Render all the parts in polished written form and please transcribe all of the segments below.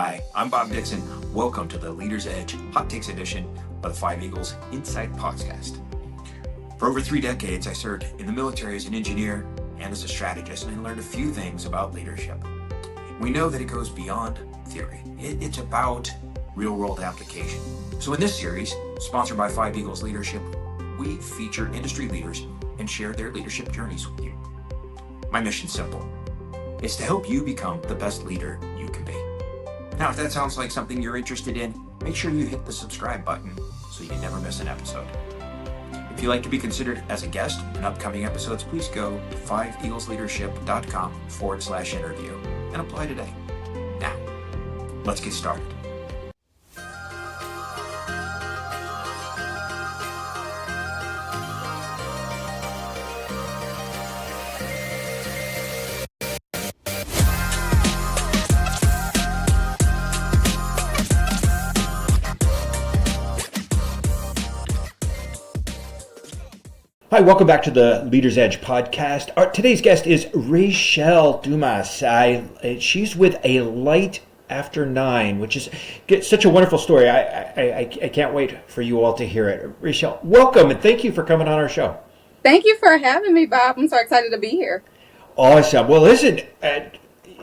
Hi, I'm Bob Dixon. Welcome to the Leader's Edge Hot Takes edition of the Five Eagles Insight Podcast. For over 3 decades, I served in the military as an engineer and as a strategist, and I learned a few things about leadership. We know that it goes beyond theory. It's about real-world application. So in this series, sponsored by Five Eagles Leadership, we feature industry leaders and share their leadership journeys with you. My mission's simple. It's to help you become the best leader you can be. Now, if that sounds like something you're interested in, make sure you hit the subscribe button so you never miss an episode. If you'd like to be considered as a guest in upcoming episodes, please go to 5eaglesleadership.com/interview and apply today. Now, let's get started. Hi, welcome back to the Leader's Edge podcast. Today's guest is Rachell Dumas. She's with A Light After 9, which is such a wonderful story. I can't wait for you all to hear it. Rachell, welcome, and thank you for coming on our show. Thank you for having me, Bob. I'm so excited to be here. Awesome. Well, listen,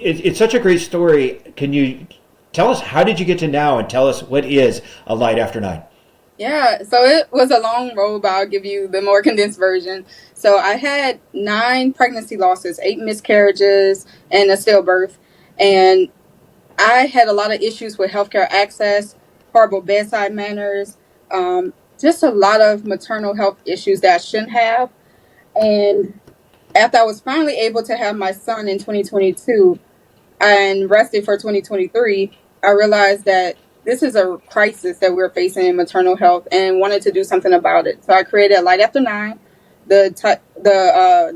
it's such a great story. Can you tell us, how did you get to now, and tell us what is A Light After 9? Yeah, so it was a long road, but I'll give you the more condensed version. So I had 9 pregnancy losses, 8 miscarriages, and a stillbirth. And I had a lot of issues with healthcare access, horrible bedside manners, just a lot of maternal health issues that I shouldn't have. And after I was finally able to have my son in 2022 and rested for 2023, I realized that this is a crisis that we're facing in maternal health and wanted to do something about it. So I created Light After 9. The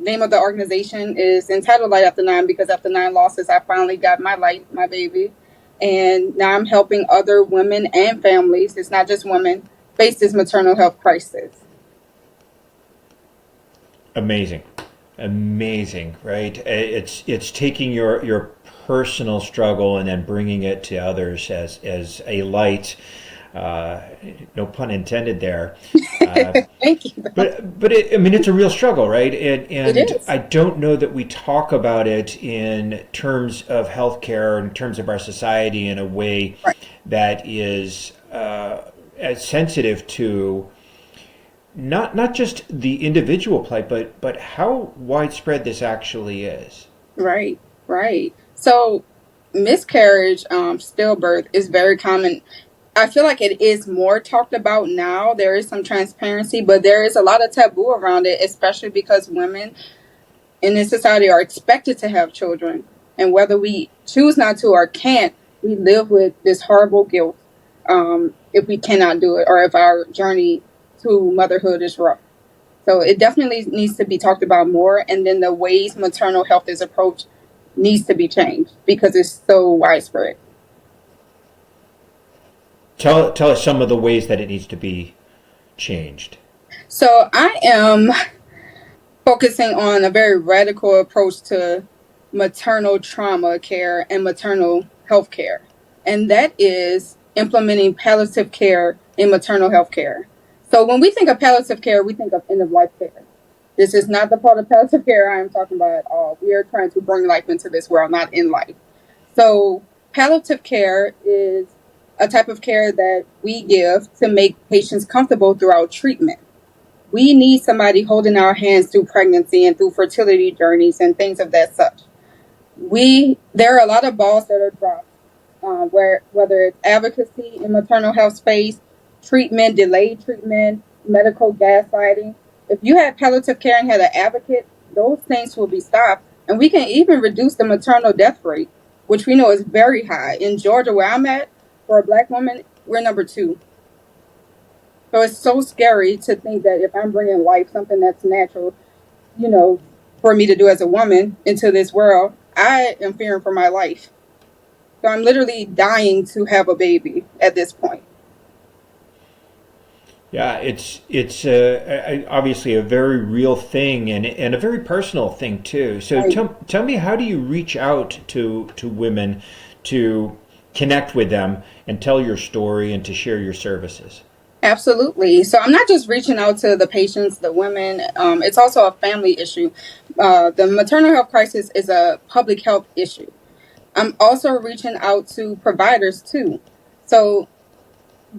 name of the organization is entitled Light After 9 because after 9 losses, I finally got my light, my baby. And now I'm helping other women and families, it's not just women, face this maternal health crisis. Amazing, right? It's taking your personal struggle and then bringing it to others as a light. No pun intended there. Thank you. But it's a real struggle, right? And It is. I don't know that we talk about it in terms of healthcare, in terms of our society, in a way Right. that is as sensitive to not just the individual plight, but how widespread this actually is. Right. So miscarriage, stillbirth is very common. I feel like it is more talked about now. There is some transparency, but there is a lot of taboo around it, especially because women in this society are expected to have children. And whether we choose not to or can't, we live with this horrible guilt if we cannot do it or if our journey to motherhood is rough. So it definitely needs to be talked about more. And then the ways maternal health is approached needs to be changed because it's so widespread. Tell us some of the ways that it needs to be changed. So I am focusing on a very radical approach to maternal trauma care and maternal health care. And that is implementing palliative care in maternal health care. So when we think of palliative care, we think of end-of-life care. This is not the part of palliative care I am talking about at all. We are trying to bring life into this world, not in life. So palliative care is a type of care that we give to make patients comfortable throughout treatment. We need somebody holding our hands through pregnancy and through fertility journeys and things of that such. There are a lot of balls that are dropped, whether it's advocacy in maternal health space, treatment, delayed treatment, medical gaslighting. If you had palliative care and had an advocate, those things will be stopped. And we can even reduce the maternal death rate, which we know is very high. In Georgia, where I'm at, for a Black woman, we're number 2. So it's so scary to think that if I'm bringing life, something that's natural, for me to do as a woman into this world, I am fearing for my life. So I'm literally dying to have a baby at this point. Yeah, it's obviously a very real thing and a very personal thing too. So Right. tell me, how do you reach out to women to connect with them and tell your story and to share your services? Absolutely. So I'm not just reaching out to the patients, the women. It's also a family issue. The maternal health crisis is a public health issue. I'm also reaching out to providers too. So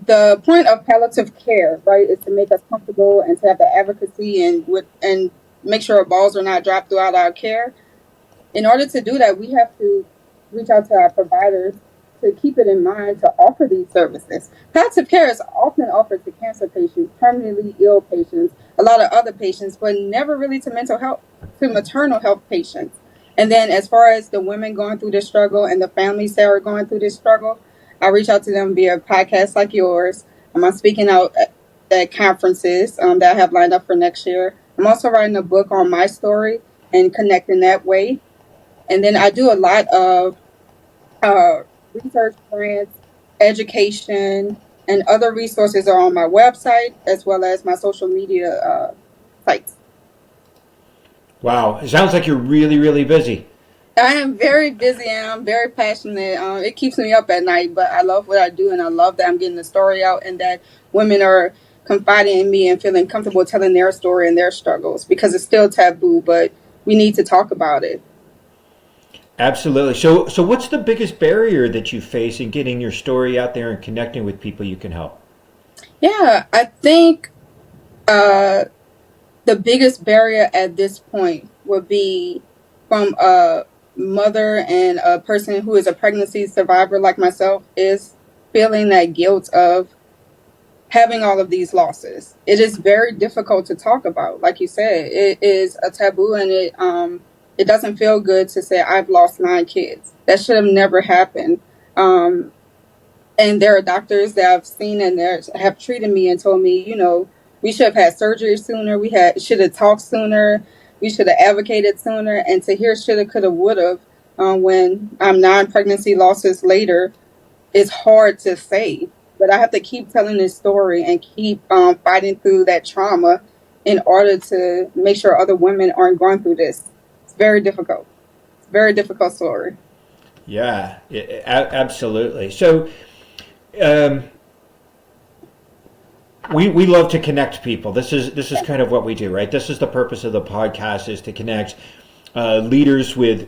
the point of palliative care, right, is to make us comfortable and to have the advocacy and make sure our balls are not dropped throughout our care. In order to do that, we have to reach out to our providers to keep it in mind to offer these services. Palliative care is often offered to cancer patients, terminally ill patients, a lot of other patients, but never really to mental health, to maternal health patients. And then, as far as the women going through this struggle and the families that are going through this struggle, I reach out to them via podcasts like yours. I'm speaking out at conferences that I have lined up for next year. I'm also writing a book on my story and connecting that way. And then I do a lot of uh, research grants, education, and other resources are on my website as well as my social media sites. Wow, it sounds like you're really, really busy. I am very busy and I'm very passionate. It keeps me up at night, but I love what I do and I love that I'm getting the story out and that women are confiding in me and feeling comfortable telling their story and their struggles because it's still taboo, but we need to talk about it. Absolutely. So what's the biggest barrier that you face in getting your story out there and connecting with people you can help? Yeah, I think uh, the biggest barrier at this point would be from a mother and a person who is a pregnancy survivor like myself is feeling that guilt of having all of these losses. It is very difficult to talk about. Like you said, it is a taboo and it doesn't feel good to say I've lost 9 kids. That should have never happened. Um, and there are doctors that I've seen and that have treated me and told me, we should have had surgery sooner. Should have talked sooner. We should have advocated sooner. And to hear shoulda, coulda, woulda, when I'm 9 pregnancy losses later, it's hard to say. But I have to keep telling this story and keep fighting through that trauma in order to make sure other women aren't going through this. It's very difficult. It's a very difficult story. Yeah, absolutely. So um, we love to connect people. This is kind of what we do, right? This is the purpose of the podcast, is to connect leaders with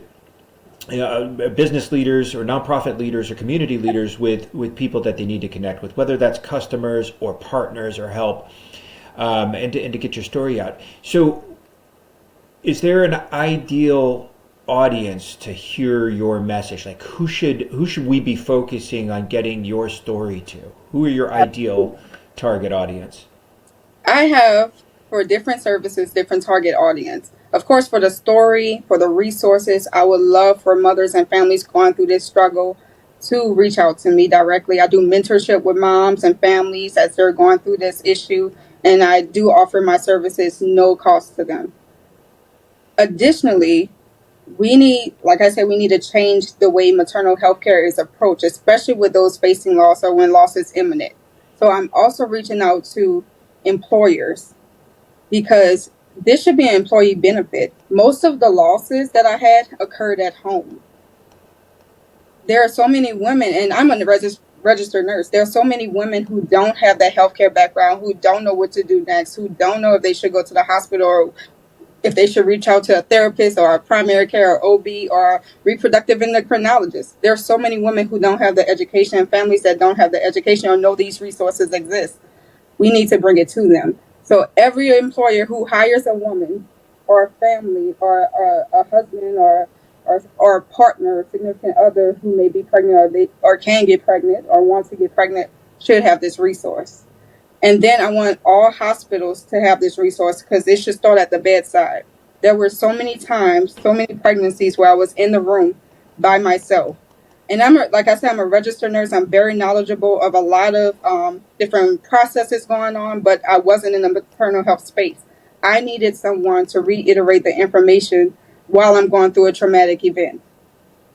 business leaders or nonprofit leaders or community leaders with people that they need to connect with, whether that's customers or partners or help, and to get your story out. So, is there an ideal audience to hear your message? Like, who should we be focusing on getting your story to? Who are your ideal target audience? I have for different services, different target audience. Of course, for the story, for the resources, I would love for mothers and families going through this struggle to reach out to me directly. I do mentorship with moms and families as they're going through this issue, and I do offer my services no cost to them. Additionally, like I said, we need to change the way maternal health care is approached, especially with those facing loss or when loss is imminent. So I'm also reaching out to employers because this should be an employee benefit. Most of the losses that I had occurred at home. There are so many women, and I'm a registered nurse. There are so many women who don't have that healthcare background, who don't know what to do next, who don't know if they should go to the hospital or if they should reach out to a therapist or a primary care or OB or a reproductive endocrinologist. There are so many women who don't have the education and families that don't have the education or know these resources exist. We need to bring it to them. So every employer who hires a woman or a family or a husband or a partner, or significant other who may be pregnant or can get pregnant or want to get pregnant should have this resource. And then I want all hospitals to have this resource because it should start at the bedside. There were so many times, so many pregnancies where I was in the room by myself. And like I said, I'm a registered nurse. I'm very knowledgeable of a lot of different processes going on, but I wasn't in the maternal health space. I needed someone to reiterate the information while I'm going through a traumatic event.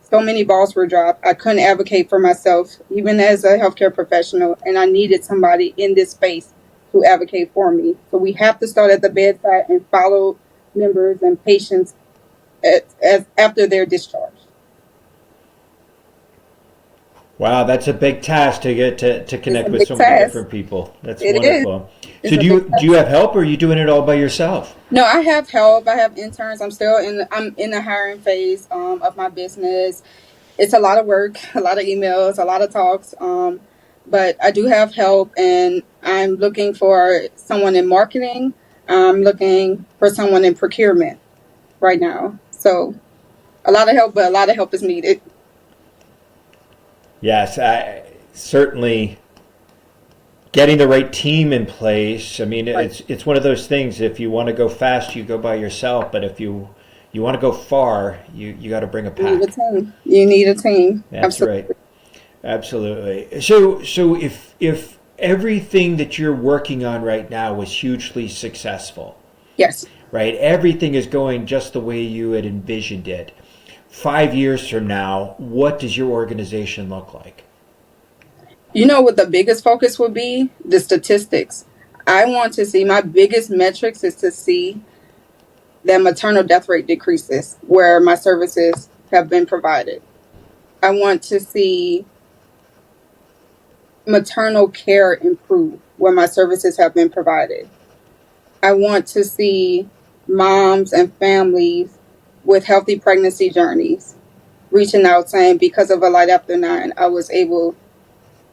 So many balls were dropped. I couldn't advocate for myself, even as a healthcare professional, and I needed somebody in this space to advocate for me. So we have to start at the bedside and follow members and patients after their discharge. Wow, that's a big task to get to It's connect a with big so many task. different people. That's It is. wonderful. It's So a big do you task. have help, or are you doing it all by yourself? No, I have help. I have interns. I'm in the hiring phase of my business. It's a lot of work, a lot of emails, a lot of talks. But I do have help, and I'm looking for someone in marketing. I'm looking for someone in procurement right now. So a lot of help, but a lot of help is needed. Yes, certainly getting the right team in place. I mean, Right. it's one of those things. If you want to go fast, you go by yourself. But if you want to go far, you got to bring a You need a pack. team. You need a team. That's Absolutely. right. Absolutely. So if everything that you're working on right now was hugely successful, Yes. right? Everything is going just the way you had envisioned it. 5 years from now, what does your organization look like? You know what the biggest focus would be? The statistics. I want to see my biggest metrics is to see that maternal death rate decreases where my services have been provided. I want to see maternal care improve where my services have been provided. I want to see moms and families with healthy pregnancy journeys reaching out saying, because of a light after nine, I was able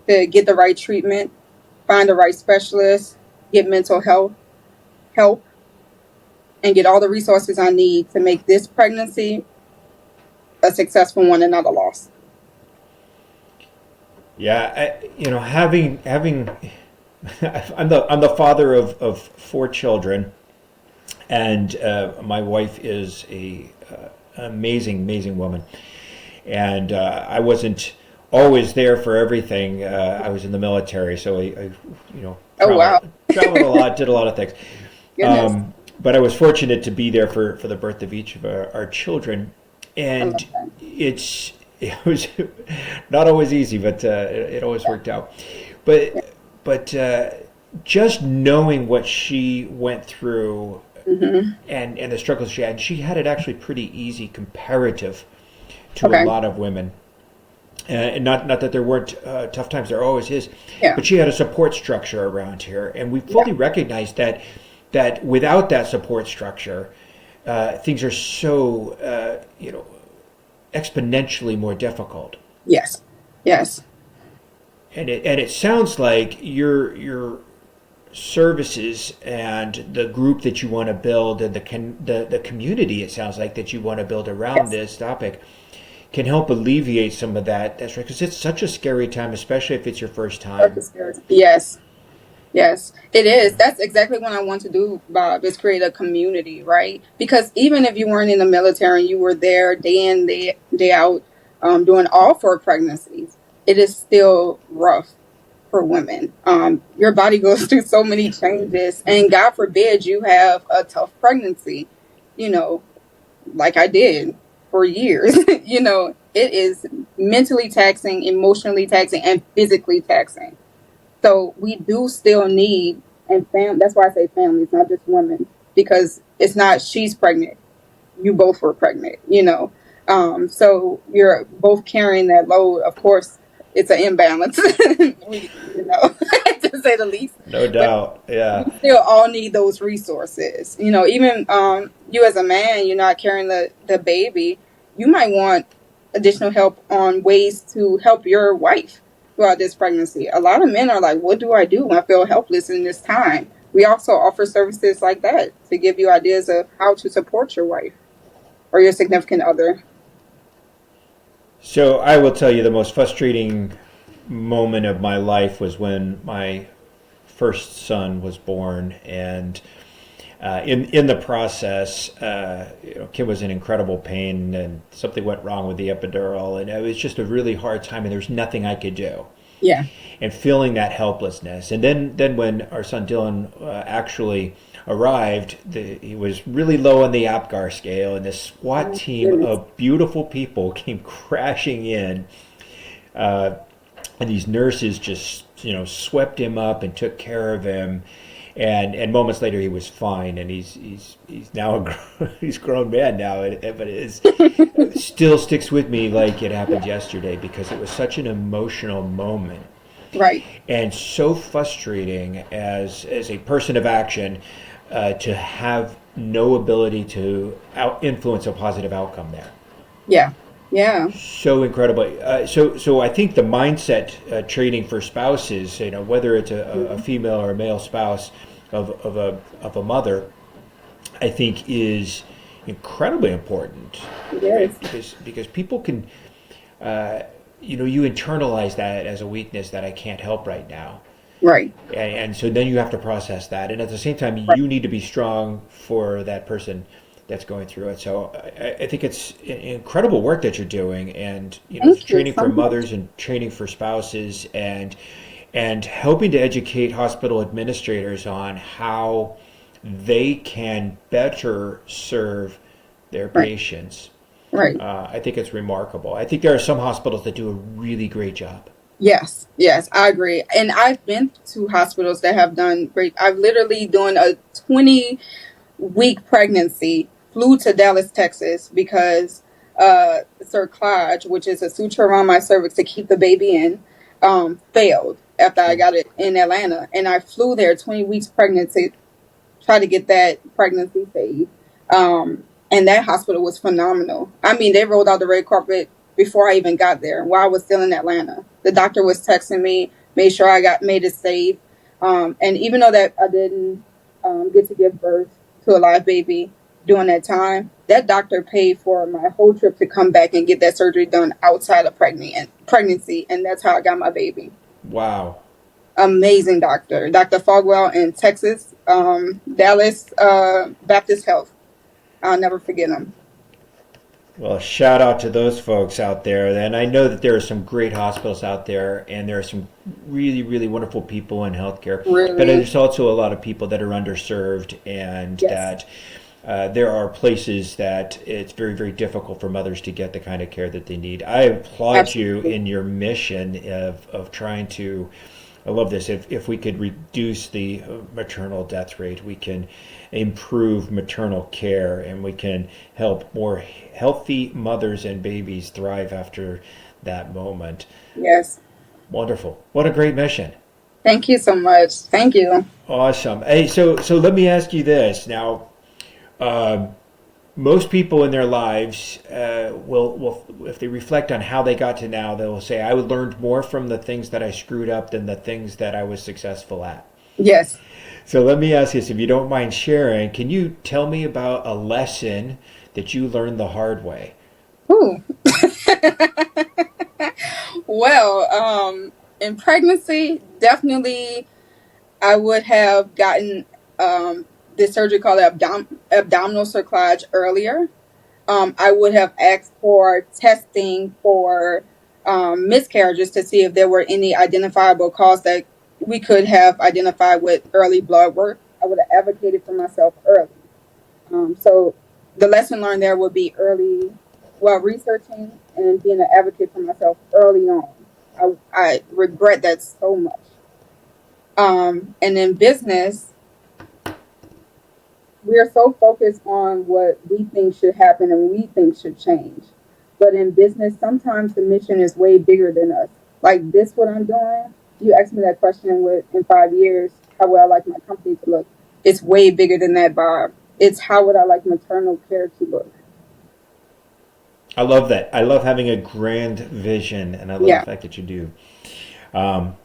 to get the right treatment, find the right specialist, get mental health help, and get all the resources I need to make this pregnancy a successful one and not a loss. Yeah, having I'm the father of four children, and my wife is a amazing woman, and I wasn't always there for everything. I was in the military, so I Oh, wow. traveled a lot, did a lot of things. Goodness. But I was fortunate to be there for the birth of each of our children, I love and that. it was not always easy, but it always worked out. Yeah. But just knowing what she went through Hmm. and the struggles she had, and she had it actually pretty easy comparative to a Okay. lot of women. And not that there weren't tough times, there always is, Yeah. but she had a support structure around here, and we Yeah. fully recognized that without that support structure, things are so exponentially more difficult. Yes. Yes. And it sounds like your services and the group that you want to build and the community, it sounds like, that you want to build around Yes. this topic can help alleviate some of that. That's right, because it's such a scary time, especially if it's your first time. Purpose carries. Yes. Yes, it is. That's exactly what I want to do, Bob, is create a community, right? Because even if you weren't in the military and you were there day in, day out, doing all four pregnancies, it is still rough for women. Your body goes through so many changes, and God forbid you have a tough pregnancy, you know, like I did for years. It is mentally taxing, emotionally taxing, and physically taxing. So we do still need, and that's why I say families, not just women, because it's not she's pregnant, you both were pregnant. So you're both carrying that load. Of course, it's an imbalance, to say the least. No But doubt. we Yeah. still all need those resources. Even you as a man, you're not carrying the baby. You might want additional help on ways to help your wife throughout this pregnancy. A lot of men are like, what do I do when I feel helpless in this time? We also offer services like that to give you ideas of how to support your wife or your significant other. So I will tell you the most frustrating moment of my life was when my first son was born, and in the process, Kim was in incredible pain, and something went wrong with the epidural, and it was just a really hard time, and there was nothing I could do. Yeah. And feeling that helplessness, and then when our son Dylan actually arrived, he was really low on the APGAR scale, and this SWAT Oh, team goodness. of beautiful people came crashing in, and these nurses just swept him up and took care of him, and moments later he was fine, and he's now he's grown man now, but it still sticks with me like it happened yesterday because it was such an emotional moment Right. and so frustrating as a person of action to have no ability to influence a positive outcome there. Yeah. Yeah. So incredible. So I think the mindset training for spouses, whether it's a Mhm. female or a male spouse of a mother, I think is incredibly important, right? Yes. Because people can, you internalize that as a weakness that I can't help right now. Right. And so then you have to process that, and at the same time Right. you need to be strong for that person that's going through it. So I think it's incredible work that you're doing, and Thank you training so for much. mothers and training for spouses, and helping to educate hospital administrators on how they can better serve their Right. patients. Right. I think it's remarkable. I think there are some hospitals that do a really great job. Yes, yes, I agree. And I've been to hospitals that have done great. I've literally done a 20-week pregnancy, flew to Dallas, Texas because cerclage, which is a suture around my cervix to keep the baby in, failed after I got it in Atlanta. And I flew there 20 weeks pregnant to try to get that pregnancy saved. And that hospital was phenomenal. I mean, they rolled out the red carpet before I even got there while I was still in Atlanta. The doctor was texting me, made sure I got made it safe. And even though that I didn't get to give birth to a live baby during that time, that doctor paid for my whole trip to come back and get that surgery done outside of pregnancy. And that's how I got my baby. Wow. Amazing doctor, Dr. Fogwell in Texas, Dallas Baptist Health. I'll never forget him. Well, shout out to those folks out there. And I know that there are some great hospitals out there, and there are some really, really wonderful people in healthcare. But Really, there's also a lot of people that are underserved, and yes, that there are places that it's very, very difficult for mothers to get the kind of care that they need. I applaud you absolutely. in your mission of trying to. I love this. If we could reduce the maternal death rate, we can improve maternal care, and we can help more healthy mothers and babies thrive after that moment. Yes. Wonderful. What a great mission. Thank you so much. Thank you. Awesome. Hey, so let me ask you this now. Um, Most people in their lives will, if they reflect on how they got to now, they will say, I learned more from the things that I screwed up than the things that I was successful at. Yes. So let me ask you this, if you don't mind sharing, can you tell me about a lesson that you learned the hard way? Ooh. Well, in pregnancy, definitely I would have gotten this surgery called abdominal cerclage earlier. I would have asked for testing for miscarriages to see if there were any identifiable cause that we could have identified with early blood work. I would have advocated for myself early. So the lesson learned there would be early, well, researching and being an advocate for myself early on. I regret that so much. And in business, we're so focused on what we think should happen and we think should change. But in business, sometimes the mission is way bigger than us. Like this, what I'm doing, you asked me that question with in 5 years, how would I like my company to look? It's way bigger than that, Bob. It's how would I like maternal care to look? I love that. I love having a grand vision, and I love the Yeah, fact that you do. Um,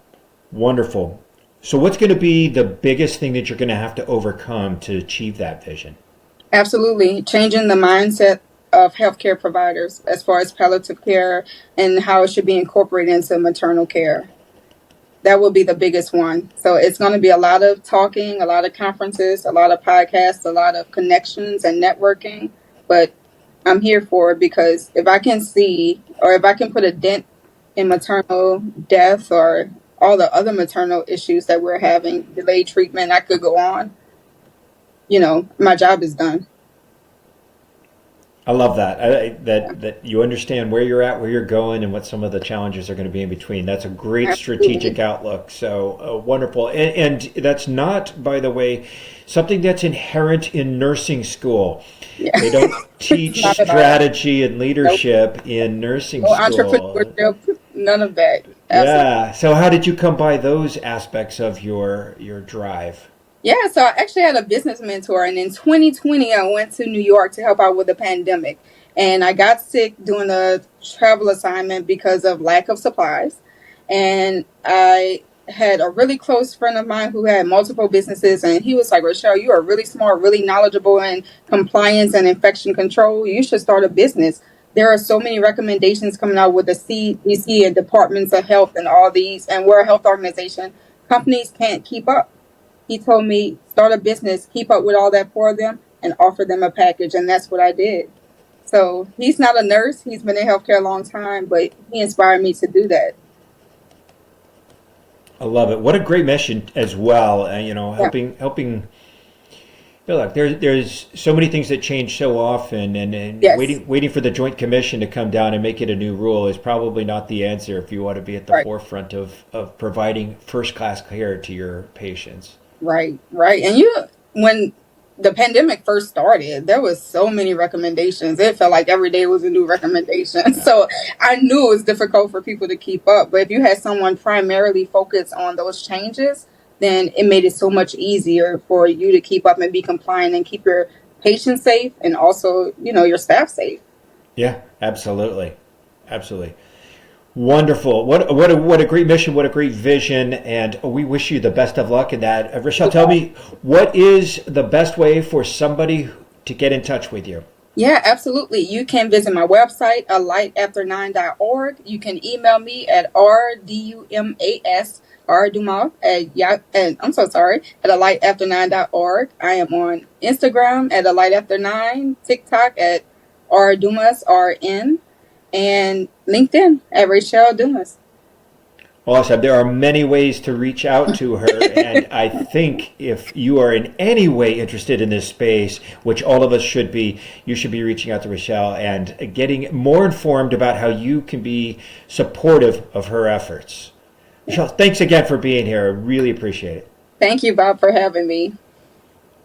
Wonderful. So, what's going to be the biggest thing that you're going to have to overcome to achieve that vision? absolutely. Changing the mindset of healthcare providers as far as palliative care and how it should be incorporated into maternal care. That will be the biggest one. So it's going to be a lot of talking, a lot of conferences, a lot of podcasts, a lot of connections and networking. But I'm here for it because if I can see or if I can put a dent in maternal death or all the other maternal issues that we're having, delayed treatment, I could go on, my job is done. I love that. That you understand where you're at, where you're going, and what some of the challenges are going to be in between. That's a great strategic Absolutely. outlook. So wonderful. And that's not, by the way, something that's inherent in nursing school. Yeah. They don't It's teach not at all. strategy and Nope. leadership in nursing No school. entrepreneurship, none of that. Absolutely. Yeah. So how did you come by those aspects of your drive? Yeah, so I actually had a business mentor, and in 2020, I went to New York to help out with the pandemic. And I got sick doing a travel assignment because of lack of supplies. And I had a really close friend of mine who had multiple businesses, and he was like, Rachell, you are really smart, really knowledgeable in compliance and infection control. You should start a business. There are so many recommendations coming out with the CDC and departments of health and all these, and we're a health organization. Companies can't keep up. He told me, start a business, keep up with all that for them, and offer them a package. And that's what I did. So he's not a nurse. He's been in healthcare a long time, but he inspired me to do that. I love it. What a great mission as well. Yeah, Helping. Look, there's so many things that change so often, and yes, waiting for the Joint Commission to come down and make it a new rule is probably not the answer if you want to be at the right, forefront of providing first class care to your patients. right, right. And when the pandemic first started, there was so many recommendations. It felt like every day was a new recommendation. Yeah. So I knew it was difficult for people to keep up. But if you had someone primarily focused on those changes, then it made it so much easier for you to keep up and be compliant and keep your patients safe and also, your staff safe. Yeah, absolutely. Absolutely. Wonderful. What a great mission, what a great vision, and we wish you the best of luck in that. Rachell, tell me, what is the best way for somebody to get in touch with you? Yeah, absolutely. You can visit my website, alighafter9.org. You can email me at rdumas, and I'm so sorry, at alighafter9.org. I am on Instagram at alighafter9, TikTok at rdumasrn, and LinkedIn at Rachell Dumas. Awesome. There are many ways to reach out to her, and I think if you are in any way interested in this space, which all of us should be, you should be reaching out to Rachell and getting more informed about how you can be supportive of her efforts. Rachell, thanks again for being here. I really appreciate it. Thank you, Bob, for having me.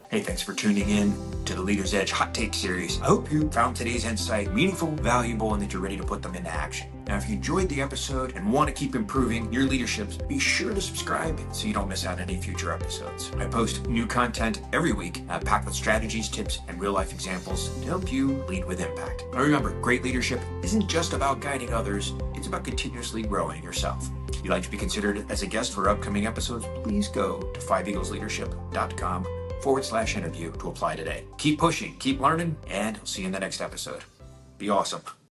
Hey, thanks for tuning in to the Leader's Edge Hot Take Series. I hope you found today's insight meaningful, valuable, and that you're ready to put them into action. Now, if you enjoyed the episode and want to keep improving your leaderships, be sure to subscribe so you don't miss out on any future episodes. I post new content every week, packed with strategies, tips, and real-life examples to help you lead with impact. Now, remember, great leadership isn't just about guiding others, it's about continuously growing yourself. If you'd like to be considered as a guest for upcoming episodes, please go to 5eaglesleadership.com/interview to apply today. Keep pushing, keep learning, and I'll see you in the next episode. Be awesome.